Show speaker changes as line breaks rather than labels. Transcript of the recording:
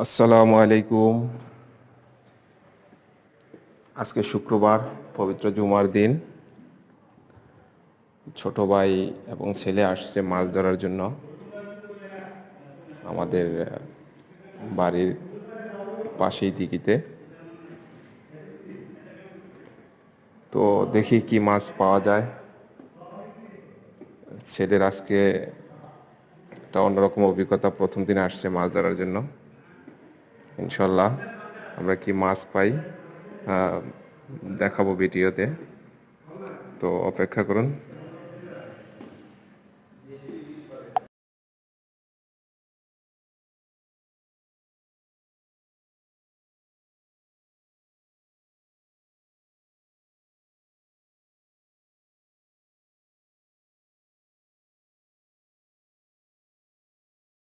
আসসালামু আলাইকুম। আজকে শুক্রবার, পবিত্র জুমার দিন। ছোট ভাই এবং ছেলে আসছে মাছ ধরার জন্য আমাদের বাড়ির পাশেই দিঘিতে। তো দেখি কি মাছ পাওয়া যায়। ছেলের আজকে একটা অন্যরকম অভিজ্ঞতা, প্রথম দিন আসছে মাছ ধরার জন্য। ইনশাল্লাহ আমরা কি মাছ পাই দেখাবো ভিডিওতে, তো অপেক্ষা করুন।